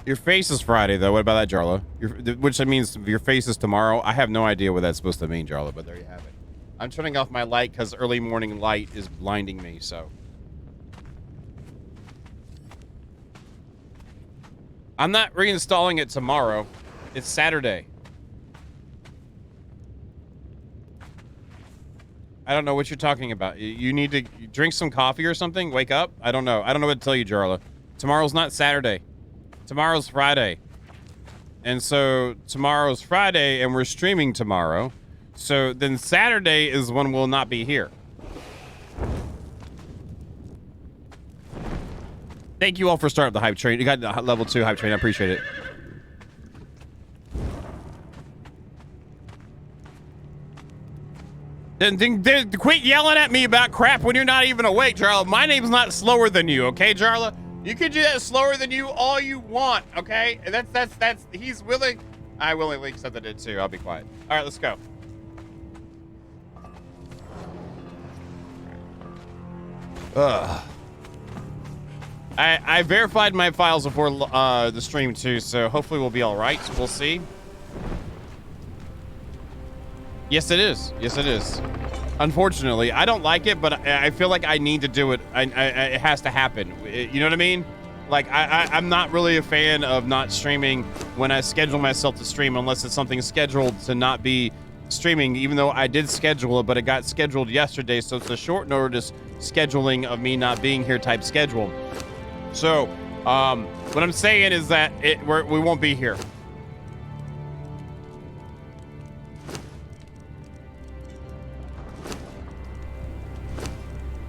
Your face is Friday, though. What about that, Jarla? Which means your face is tomorrow. I have no idea what that's supposed to mean, Jarla, but there you have it. I'm turning off my light because early morning light is blinding me, so. I'm not reinstalling it tomorrow. It's Saturday. I don't know what you're talking about. You need to drink some coffee or something? Wake up? I don't know. I don't know what to tell you, Jarla. Tomorrow's not Saturday. Tomorrow's Friday. And so tomorrow's Friday and we're streaming tomorrow. So then Saturday is when we'll not be here. Thank you all for starting up the hype train. You got the level 2 hype train. I appreciate it. Then quit yelling at me about crap when you're not even awake, Jarla. My name's not slower than you, okay, Jarla? You can do that slower than you all you want, okay? And that's he's willing. I willingly accepted it too. I'll be quiet. All right, let's go. Ugh. I verified my files before the stream too, so hopefully we'll be all right. We'll see. Yes, it is. Yes, it is. Unfortunately, I don't like it, but I feel like I need to do it. It has to happen. You know what I mean? Like, I'm not really a fan of not streaming when I schedule myself to stream unless it's something scheduled to not be streaming, even though I did schedule it, but it got scheduled yesterday, so it's a short notice scheduling of me not being here type schedule. So, what I'm saying is that we won't be here.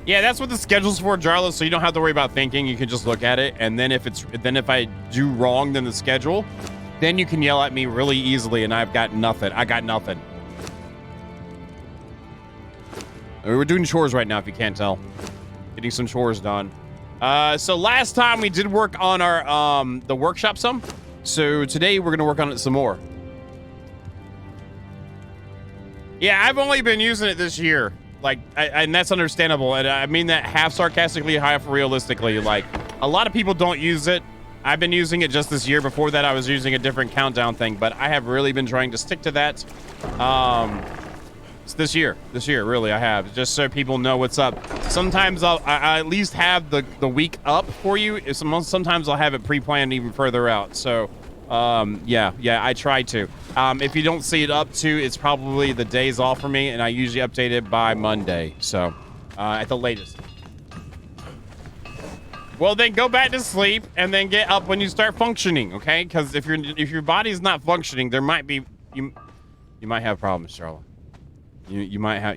Yeah, that's what the schedule's for, Jarla, so you don't have to worry about thinking. You can just look at it, and then if I do wrong than the schedule, then you can yell at me really easily, and I've got nothing. I got nothing. We're doing chores right now, if you can't tell. Getting some chores done. So last time we did work on our the workshop some. So today we're gonna work on it some more. Yeah, I've only been using it this year. Like, and that's understandable. And I mean that half sarcastically, half realistically. Like, a lot of people don't use it. I've been using it just this year. Before that, I was using a different countdown thing. But I have really been trying to stick to that. It's this year, really, I have. Just so people know what's up. Sometimes I at least have the week up for you. Sometimes I'll have it pre-planned even further out. So, yeah, I try to. If you don't see it up to, it's probably the days off for me, and I usually update it by Monday. So, at the latest. Well, then go back to sleep and then get up when you start functioning, okay? Because if your body's not functioning, there might be you might have problems, Charlotte. You might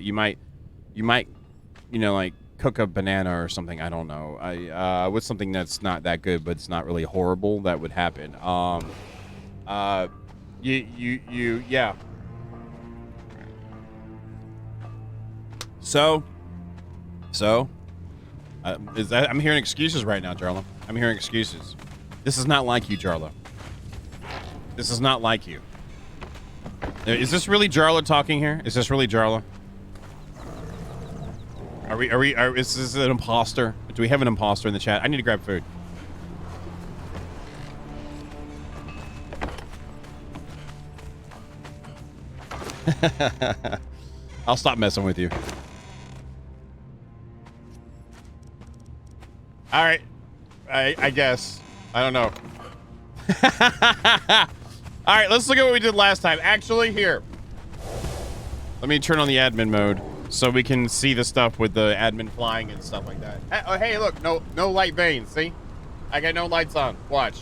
you know, like cook a banana or something. I don't know. With something that's not that good, but it's not really horrible, that would happen. Yeah. So, I'm hearing excuses right now, Jarla. I'm hearing excuses. This is not like you, Jarla. This is not like you. Is this really Jarla talking here? Is this really Jarla? Is this an imposter? Do we have an imposter in the chat? I need to grab food. I'll stop messing with you. All right. I guess. I don't know. All right, let's look at what we did last time. Actually, here. Let me turn on the admin mode so we can see the stuff with the admin flying and stuff like that. Oh, hey, look. No light veins. See? I got no lights on. Watch.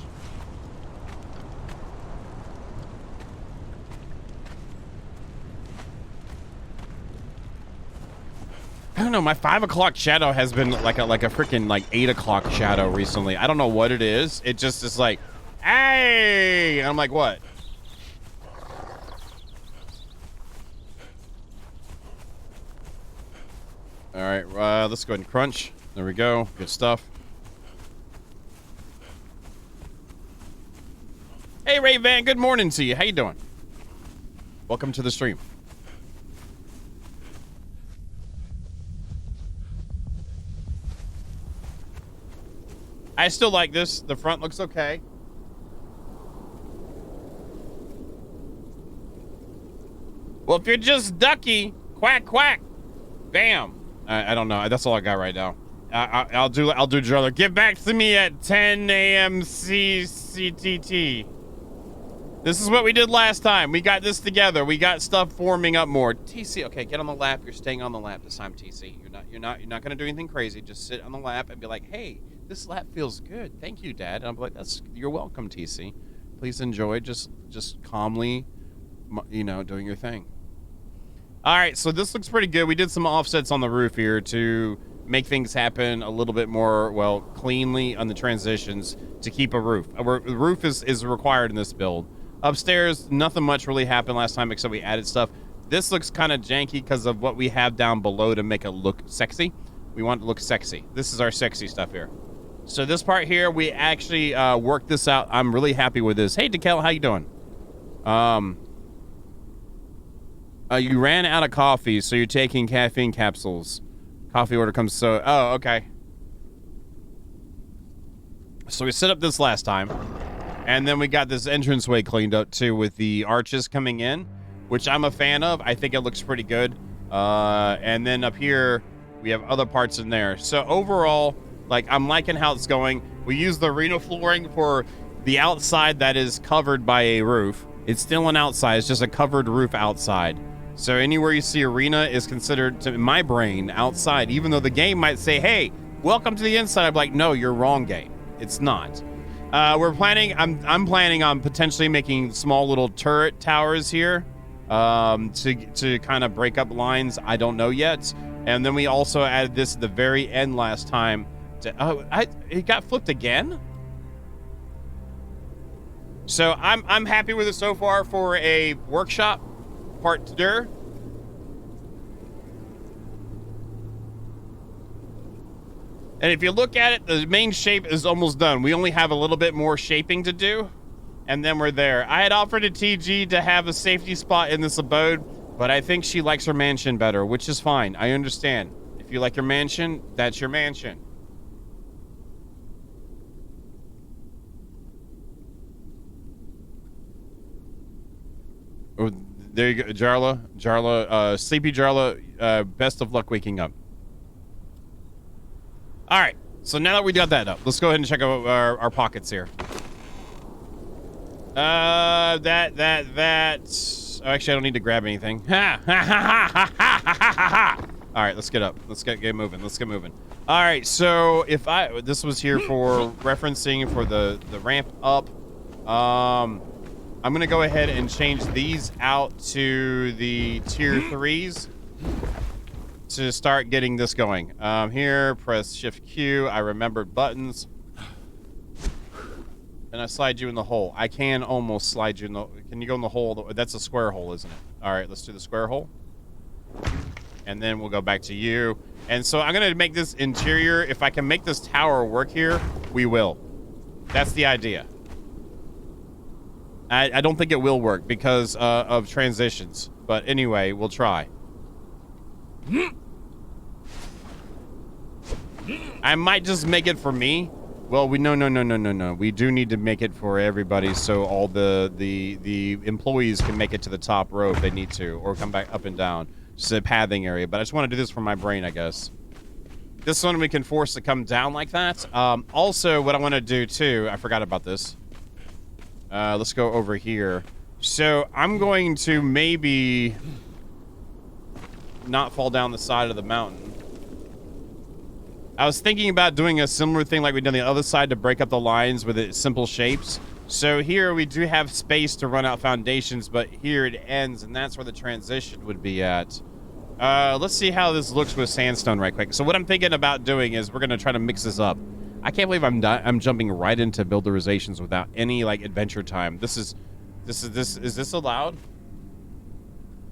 I don't know, my 5 o'clock shadow has been like a freaking like 8 o'clock shadow recently. I don't know what it is. It just is like, hey! And I'm like, what? All right, let's go ahead and crunch. There we go. Good stuff. Hey, Ray Van. Good morning to you. How you doing? Welcome to the stream. I still like this. The front looks okay. Well, if you're just ducky, quack, quack. Bam. I don't know. That's all I got right now. I'll do driller. Get back to me at 10 a.m. CTT. This is what we did last time. We got this together. We got stuff forming up more. TC, okay, get on the lap. You're staying on the lap this time, TC. You're not gonna do anything crazy. Just sit on the lap and be like, hey, this lap feels good. Thank you, Dad. And I'm like, you're welcome, TC. Please enjoy. Just calmly, doing your thing. All right, so this looks pretty good. We did some offsets on the roof here to make things happen a little bit more, well, cleanly on the transitions to keep a roof. The roof is required in this build. Upstairs, nothing much really happened last time except we added stuff. This looks kind of janky because of what we have down below to make it look sexy. We want it to look sexy. This is our sexy stuff here. So this part here, we actually worked this out. I'm really happy with this. Hey, DeKel, how you doing? You ran out of coffee, so you're taking caffeine capsules. Coffee order comes so... Oh, okay. So we set up this last time. And then we got this entranceway cleaned up, too, with the arches coming in, which I'm a fan of. I think it looks pretty good. And then up here, we have other parts in there. So overall, I'm liking how it's going. We use the arena flooring for the outside that is covered by a roof. It's still an outside. It's just a covered roof outside. So anywhere you see arena is considered, to my brain, outside. Even though the game might say, hey, welcome to the inside. I'm like, no, you're wrong, game. It's not. I'm planning on potentially making small little turret towers here to kind of break up lines. I don't know yet. And then we also added this at the very end last time. It got flipped again? So I'm happy with it so far for a workshop part two. And if you look at it, the main shape is almost done. We only have a little bit more shaping to do, and then we're there. I had offered to TG to have a safety spot in this abode, but I think she likes her mansion better, which is fine. I understand. If you like your mansion, that's your mansion. Oh, there you go, Jarla, Sleepy Jarla, best of luck waking up. All right, so now that we got that up, let's go ahead and check out our pockets here. That. Oh, actually, I don't need to grab anything. Ha ha ha ha ha ha ha ha. All right, let's get up. Let's get moving. Let's get moving. All right, so this was here for referencing for the ramp up. I'm gonna go ahead and change these out to the tier 3s. To start getting this going. Here, press Shift Q. I remembered buttons. And I slide you in the hole. I can almost slide you in the... Can you go in the hole? That's a square hole, isn't it? All right, let's do the square hole. And then we'll go back to you. And so I'm going to make this interior. If I can make this tower work here, we will. That's the idea. I don't think it will work because of transitions. But anyway, we'll try. I might just make it for me. Well, no. We do need to make it for everybody, so all the employees can make it to the top row if they need to, or come back up and down. Just a pathing area. But I just want to do this for my brain, I guess. This one we can force to come down like that. Also, what I want to do too, I forgot about this. Let's go over here. So I'm going to maybe not fall down the side of the mountain. I was thinking about doing a similar thing like we did on the other side to break up the lines with it, simple shapes. So here we do have space to run out foundations, but here it ends, and that's where the transition would be at. Let's see how this looks with sandstone right quick. So what I'm thinking about doing is we're going to try to mix this up. I can't believe I'm jumping right into builderizations without any adventure time. Is this allowed?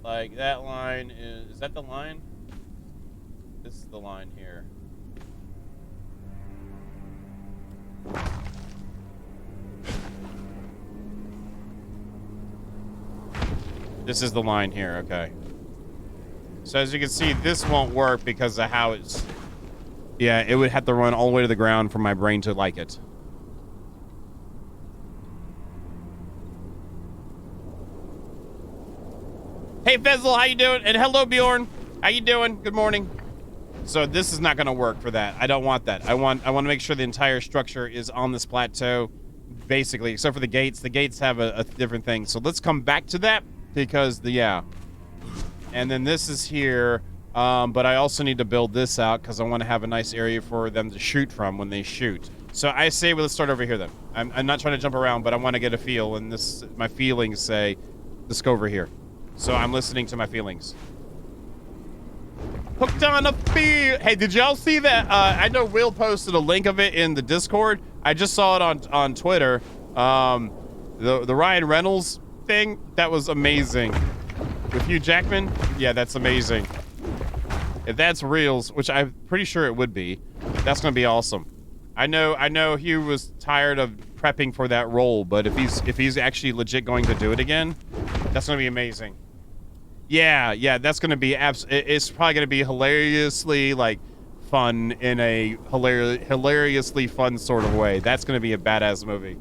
Like that line is that the line? This is the line here. This is the line here, okay. So as you can see, this won't work because of how it's... Yeah, it would have to run all the way to the ground for my brain to like it. Hey, Fezzle, how you doing? And hello, Bjorn. How you doing? Good morning. So this is not going to work for that. I don't want that. I want to make sure the entire structure is on this plateau, basically, except for the gates. The gates have a different thing. So let's come back to that because yeah. And then this is here, but I also need to build this out because I want to have a nice area for them to shoot from when they shoot. So I say, well, let's start over here then. I'm not trying to jump around, but I want to get a feel, and my feelings say, let's go over here. So I'm listening to my feelings. Hooked on a feel. Hey, did y'all see that? I know Will posted a link of it in the Discord. I just saw it on Twitter. The Ryan Reynolds thing, that was amazing. With Hugh Jackman, yeah, that's amazing. If that's reals, which I'm pretty sure it would be, that's gonna be awesome. I know Hugh was tired of prepping for that role, but if he's actually legit going to do it again, that's gonna be amazing. Yeah, that's gonna be it's probably gonna be hilariously like fun in a hilariously fun sort of way. That's gonna be a badass movie,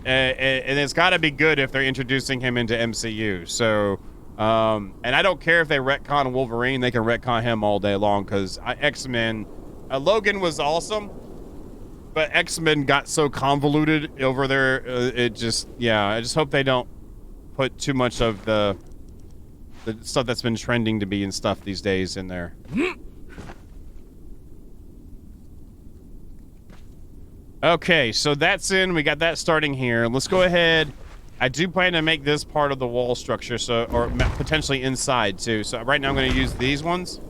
and it's got to be good if they're introducing him into MCU. So, and I don't care if they retcon Wolverine; they can retcon him all day long because X-Men. Logan was awesome, but X-Men got so convoluted over there. I just hope they don't put too much of the stuff that's been trending to be and stuff these days in there. Okay, so that's in. We got that starting here. Let's go ahead. I do plan to make this part of the wall structure, or potentially inside too. So right now I'm going to use these ones.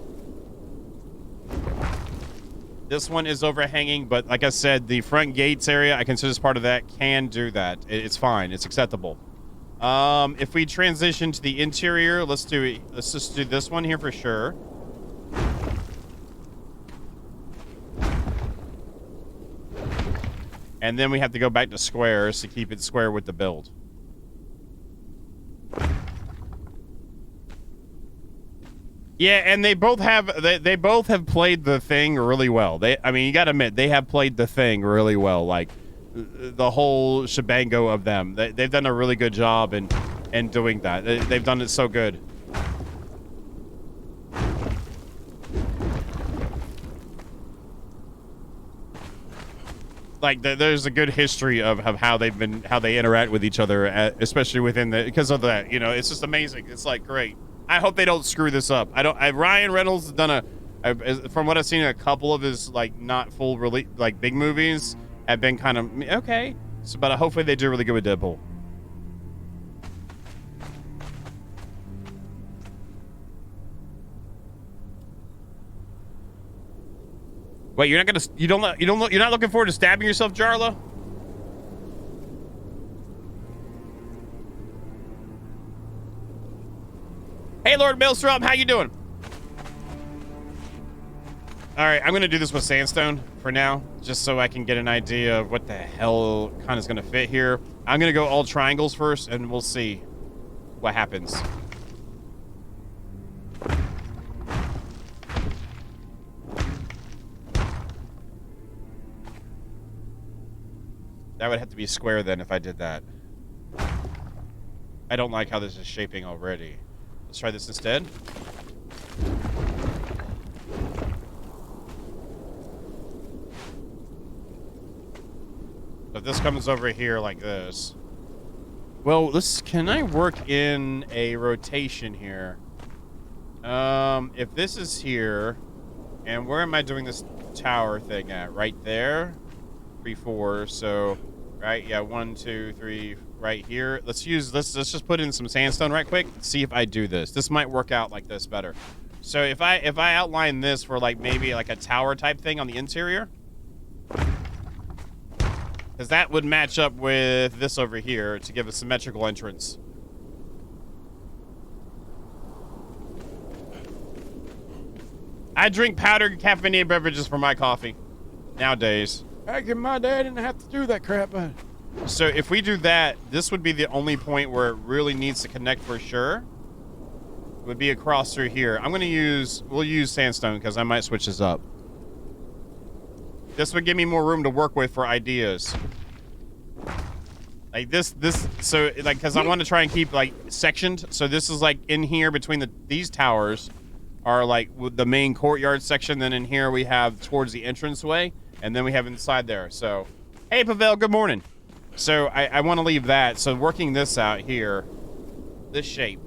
This one is overhanging, but like I said, the front gates area, I consider as part of that, can do that. It's fine. It's acceptable. If we transition to the interior, let's just do this one here for sure. And then we have to go back to squares to keep it square with the build. Yeah, and they both have played the thing really well. I mean, you got to admit they have played the thing really well. Like the whole shebango of them. They've done a really good job in doing that. They've done it so good. Like there's a good history of how they interact with each other, especially within because of that. You know, it's just amazing. It's like great. I hope they don't screw this up. Ryan Reynolds has done from what I've seen, a couple of his like not full release like big movies have been kind of okay. So, but hopefully they do really good with Deadpool. Wait, you're not looking forward to stabbing yourself, Jarla? Hey, Lord Maelstrom, how you doing? All right, I'm gonna do this with sandstone for now, just so I can get an idea of what the hell kind of is gonna fit here. I'm gonna go all triangles first, and we'll see what happens. That would have to be square then if I did that. I don't like how this is shaping already. Let's try this instead. So this comes over here like this. Well, can I work in a rotation here? If this is here, and where am I doing this tower thing at? Right there? 3, 4, so, right, yeah, 1, 2, 3, right here. Let's just put in some sandstone right quick. See if I do this. This might work out like this better. So if I outline this for like maybe like a tower type thing on the interior, because that would match up with this over here to give a symmetrical entrance. I drink powdered caffeinated beverages for my coffee nowadays. Back in my day, I didn't have to do that crap, but... So if we do that, this would be the only point where it really needs to connect for sure. It would be across through here. we'll use sandstone because I might switch this up. This would give me more room to work with for ideas. Like this, so like, because I want to try and keep like sectioned. So this is like in here between these towers are like the main courtyard section. Then in here we have towards the entranceway, and then we have inside there. So, hey Pavel, good morning. So I want to leave that. So working this out here, this shape.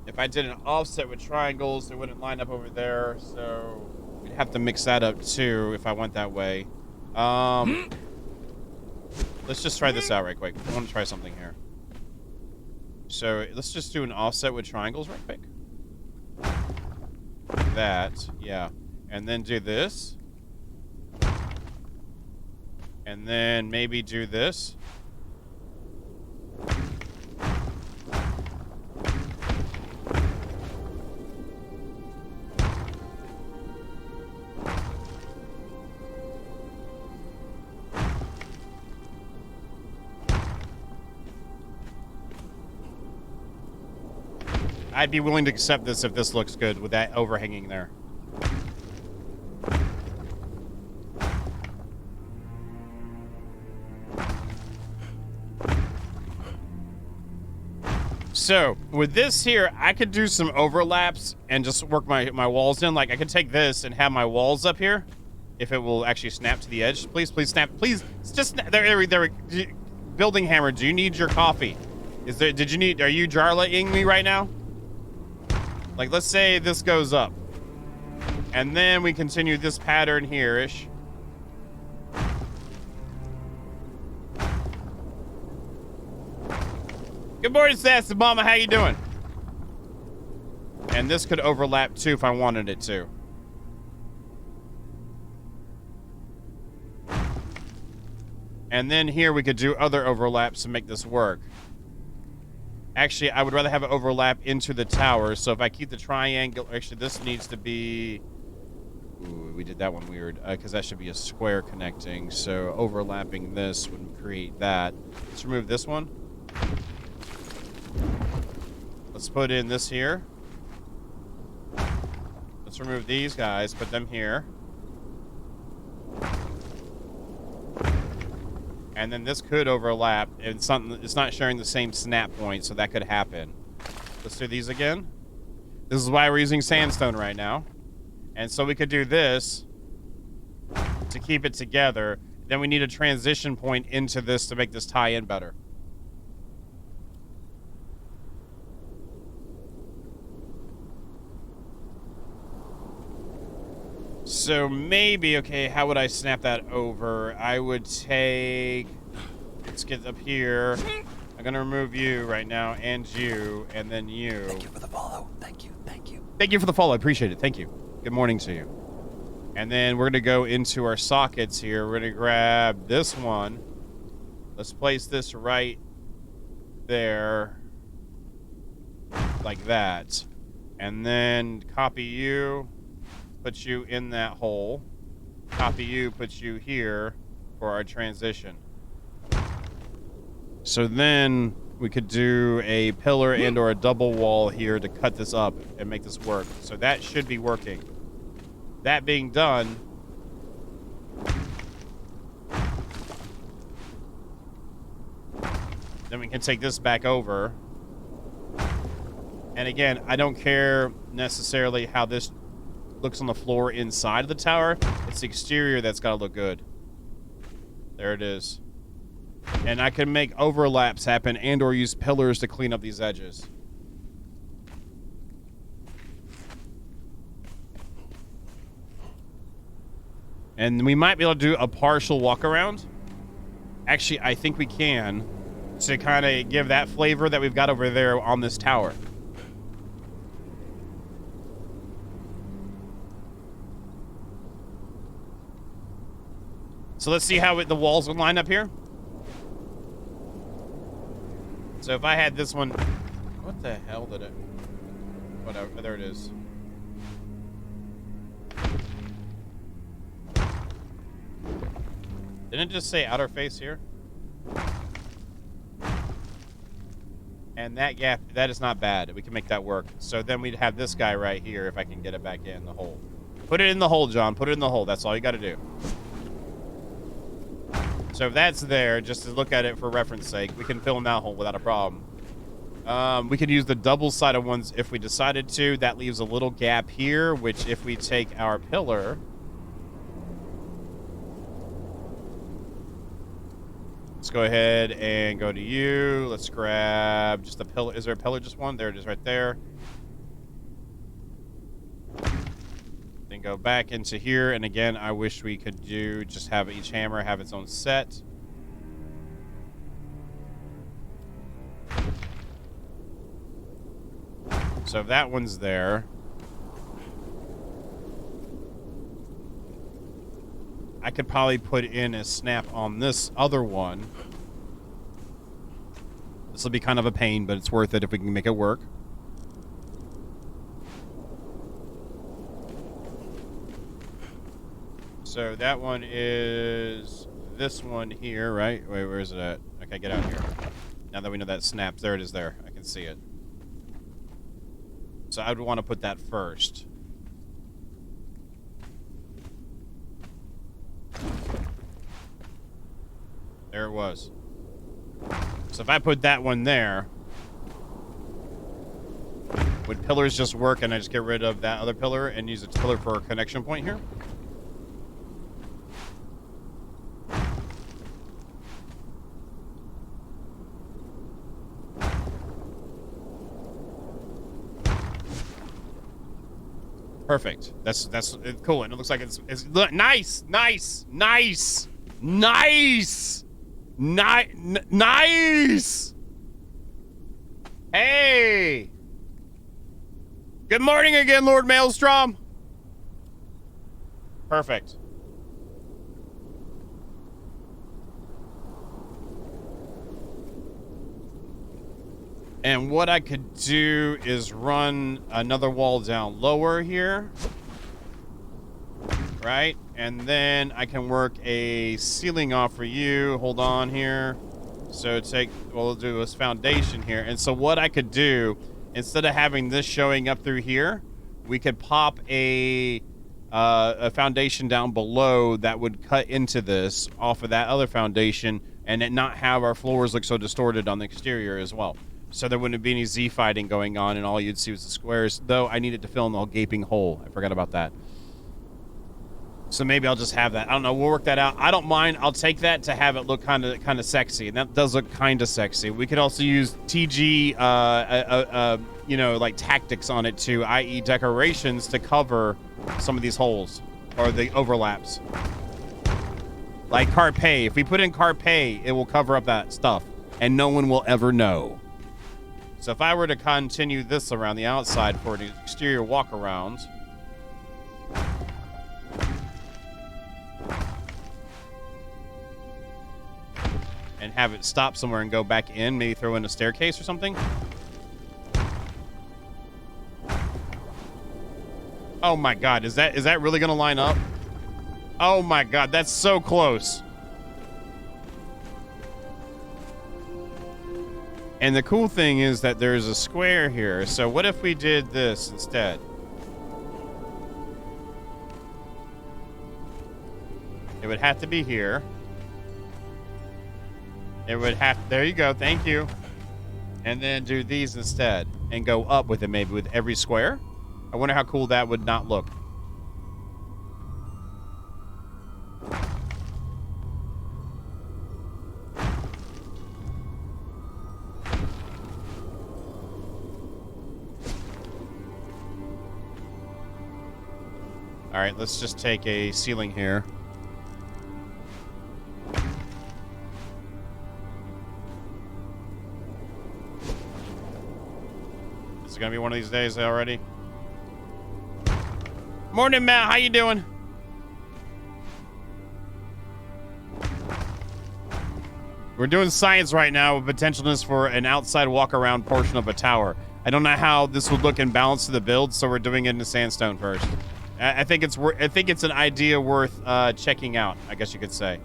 If I did an offset with triangles, it wouldn't line up over there, so we'd have to mix that up too if I went that way. Let's just try this out right quick. I want to try something here. So let's just do an offset with triangles right quick. That, yeah. And then do this. And then maybe do this. I'd be willing to accept this if this looks good with that overhanging there. So with this here, I could do some overlaps and just work my walls in. Like I could take this and have my walls up here, if it will actually snap to the edge. Please snap. Please, just there. Building Hammer, do you need your coffee? Are you jarlating me right now? Like, let's say this goes up. And then we continue this pattern here-ish. Good morning, Sassy Mama. How you doing? And this could overlap, too, if I wanted it to. And then here we could do other overlaps to make this work. Actually, I would rather have it overlap into the tower. So if I keep the triangle, actually, this needs to be. Ooh, we did that one weird because that should be a square connecting. So overlapping this would create that. Let's remove this one. Let's put in this here. Let's remove these guys. Put them here. And then this could overlap, and it's not sharing the same snap point, so that could happen. Let's do these again. This is why we're using sandstone right now. And so we could do this to keep it together. Then we need a transition point into this to make this tie in better. So maybe, okay, how would I snap that over? I would take, let's get up here. I'm going to remove you right now, and you, and then you. Thank you for the follow. Thank you. Thank you. Thank you for the follow. I appreciate it. Thank you. Good morning to you. And then we're going to go into our sockets here. We're going to grab this one. Let's place this right there, like that. And then copy you. Put you in that hole. Copy you, put you here for our transition. So then we could do a pillar and or a double wall here to cut this up and make this work. So that should be working. That being done, then we can take this back over. And again, I don't care necessarily how this looks on the floor inside of the tower. It's the exterior that's got to look good. There it is. And I can make overlaps happen and or use pillars to clean up these edges. And we might be able to do a partial walk around. Actually, I think we can, to kind of give that flavor that we've got over there on this tower. So let's see how the walls would line up here. So if I had this one, what the hell did it? Whatever, there it is. Didn't it just say outer face here? And that, yeah, that is not bad. We can make that work. So then we'd have this guy right here if I can get it back in the hole. Put it in the hole, John. Put it in the hole. That's all you got to do. So if that's there, just to look at it for reference sake, we can fill in that hole without a problem. We could use the double-sided ones if we decided to. That leaves a little gap here, which if we take our pillar... Let's go ahead and go to you. Let's grab just a pillar. Is there a pillar, just one? There it is right there. Then go back into here. And again, I wish we could do just have each hammer have its own set. So if that one's there. I could probably put in a snap on this other one. This will be kind of a pain, but it's worth it if we can make it work. So that one is this one here, right? Wait, where is it at? Okay, get out here. Now that we know that snaps, there it is there. I can see it. So I would want to put that first. There it was. So if I put that one there, would pillars just work and I just get rid of that other pillar and use a pillar for a connection point here? Perfect. That's cool, and it looks like it's nice. Hey. Good morning again, Lord Maelstrom. Perfect. And what I could do is run another wall down lower here. Right? And then I can work a ceiling off for you. Hold on here. So we'll do this foundation here. And so what I could do, instead of having this showing up through here, we could pop a foundation down below that would cut into this off of that other foundation and it not have our floors look so distorted on the exterior as well. So there wouldn't be any Z fighting going on and all you'd see was the squares, though I needed to fill in the whole gaping hole. I forgot about that. So maybe I'll just have that. I don't know. We'll work that out. I don't mind. I'll take that to have it look kind of sexy, and that does look kind of sexy. We could also use TG, like tactics on it too, i.e. decorations to cover some of these holes or the overlaps. Like Carpe. If we put in Carpe, it will cover up that stuff, and no one will ever know. So if I were to continue this around the outside for an exterior walk around. And have it stop somewhere and go back in, maybe throw in a staircase or something. Oh my God, is that really gonna line up? Oh my God, that's so close. And the cool thing is that there's a square here. So what if we did this instead? It would have to be here. It would have, there you go, thank you. And then do these instead and go up with it maybe with every square. I wonder how cool that would not look. All right, let's just take a ceiling here. Is it gonna be one of these days already? Morning, Matt. How you doing? We're doing science right now with potentialness for an outside walk-around portion of a tower. I don't know how this would look in balance to the build, so we're doing it in the sandstone first. I think it's an idea worth checking out, I guess you could say.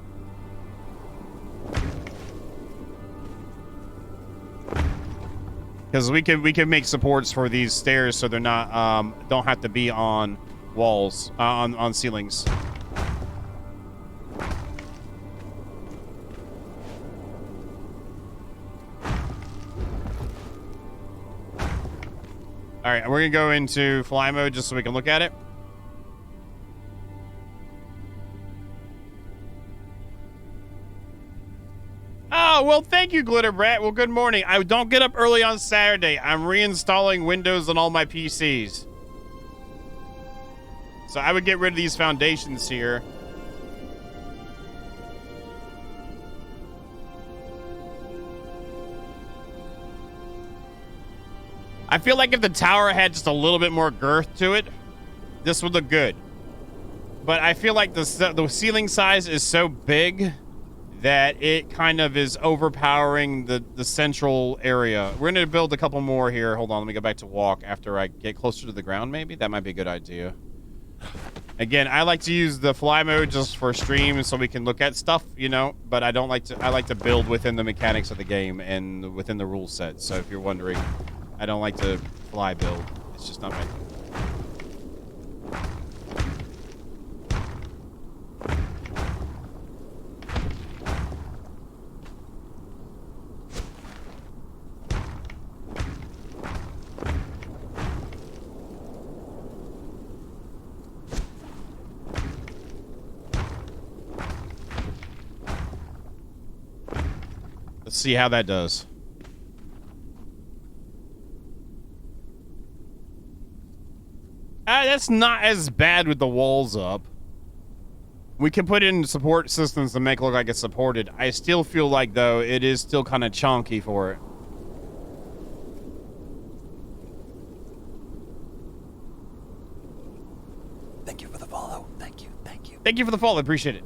Because we can make supports for these stairs so they're not don't have to be on walls on ceilings. All right, we're gonna go into fly mode just so we can look at it. Oh, well, thank you, Glitter Brat. Well, good morning. I don't get up early on Saturday. I'm reinstalling Windows on all my PCs. So I would get rid of these foundations here. I feel like if the tower had just a little bit more girth to it, this would look good. But I feel like the ceiling size is so big that it kind of is overpowering the central area. We're going to build a couple more here. Hold on, let me go back to walk after I get closer to the ground, maybe? That might be a good idea. Again, I like to use the fly mode just for stream so we can look at stuff, you know, but I like to build within the mechanics of the game and within the rule set. So if you're wondering, I don't like to fly build. It's just not my... Let's see how that does. That's not as bad with the walls up. We can put in support systems to make it look like it's supported. I still feel like, though, it is still kind of chunky for it. Thank you for the follow. Thank you. Thank you. Thank you for the follow. I appreciate it.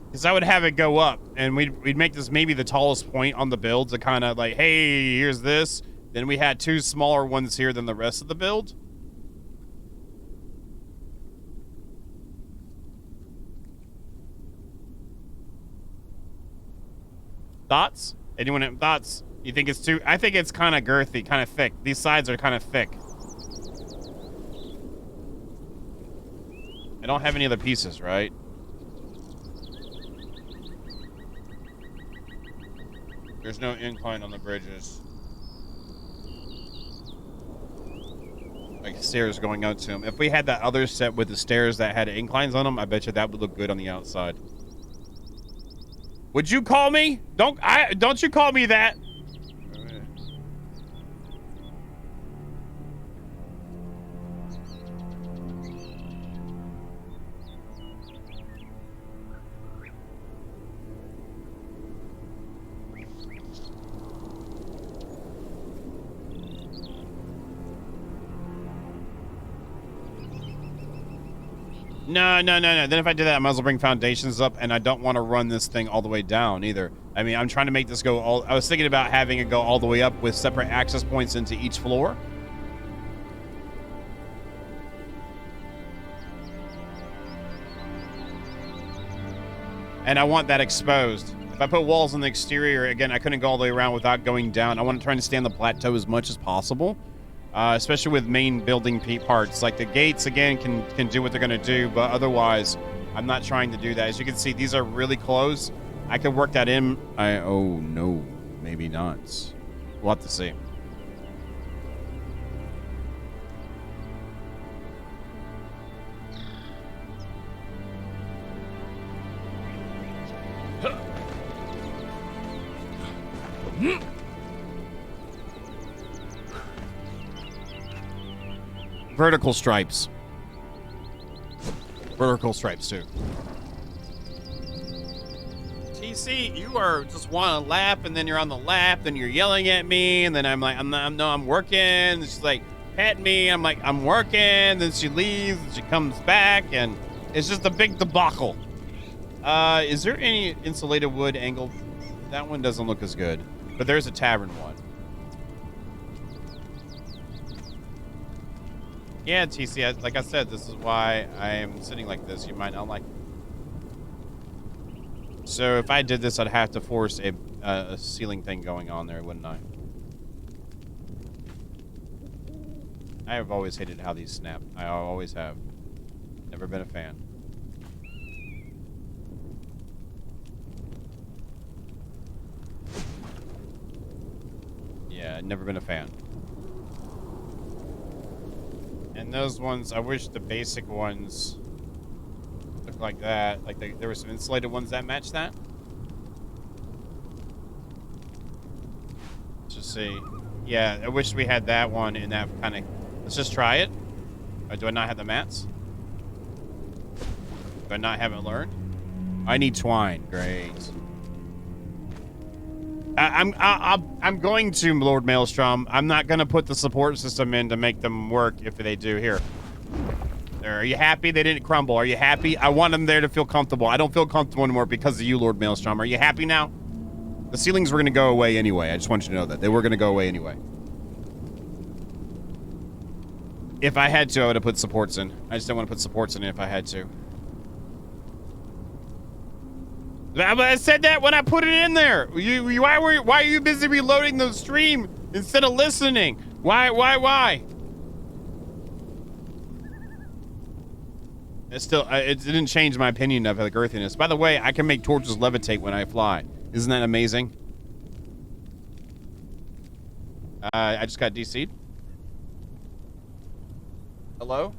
Because I would have it go up, and we'd make this maybe the tallest point on the build to kind of like, hey, here's this. Then we had two smaller ones here than the rest of the build. Thoughts? Anyone have thoughts? You think it's too... I think it's kind of girthy, kind of thick. These sides are kind of thick. I don't have any other pieces, right? There's no incline on the bridges. Like stairs going out to them. If we had that other set with the stairs that had inclines on them, I bet you that would look good on the outside. Would you call me? Don't you call me that? No. Then if I do that, I might as well bring foundations up, and I don't want to run this thing all the way down either. I mean, I'm trying to make this go all... I was thinking about having it go all the way up with separate access points into each floor. And I want that exposed. If I put walls on the exterior, again, I couldn't go all the way around without going down. I want to try to stay on the plateau as much as possible. Especially with main building parts. Like the gates, again, can do what they're going to do, but otherwise, I'm not trying to do that. As you can see, these are really close. I could work that in. Oh, no. Maybe not. We'll have to see. Vertical stripes. Vertical stripes, too. TC, you are just want to laugh, and then you're on the lap, then you're yelling at me, and then I'm like, I'm working. And she's like, pet me. I'm like, I'm working. Then she leaves, and she comes back, and it's just a big debacle. Is there any insulated wood angle? That one doesn't look as good, but there's a tavern one. Yeah, TC, like I said, this is why I am sitting like this. You might not like it. So if I did this, I'd have to force a ceiling thing going on there, wouldn't I? I have always hated how these snap. I always have. Never been a fan. Yeah, never been a fan. And those ones, I wish the basic ones look like that. Like there were some insulated ones that match that. Let's just see. Yeah, I wish we had that one in that kind of... Let's just try it. Or do I not have the mats? Do I not haven't learned? I need twine. Great. I'm going to, Lord Maelstrom. I'm not going to put the support system in to make them work if they do. Here. There. Are you happy they didn't crumble? Are you happy? I want them there to feel comfortable. I don't feel comfortable anymore because of you, Lord Maelstrom. Are you happy now? The ceilings were going to go away anyway. I just want you to know that. They were going to go away anyway. If I had to, I would have put supports in. I just don't want to put supports in if I had to. I said that when I put it in there. Why are you busy reloading the stream instead of listening? Why? It didn't change my opinion of the girthiness. By the way, I can make torches levitate when I fly. Isn't that amazing? I just got DC'd. Hello?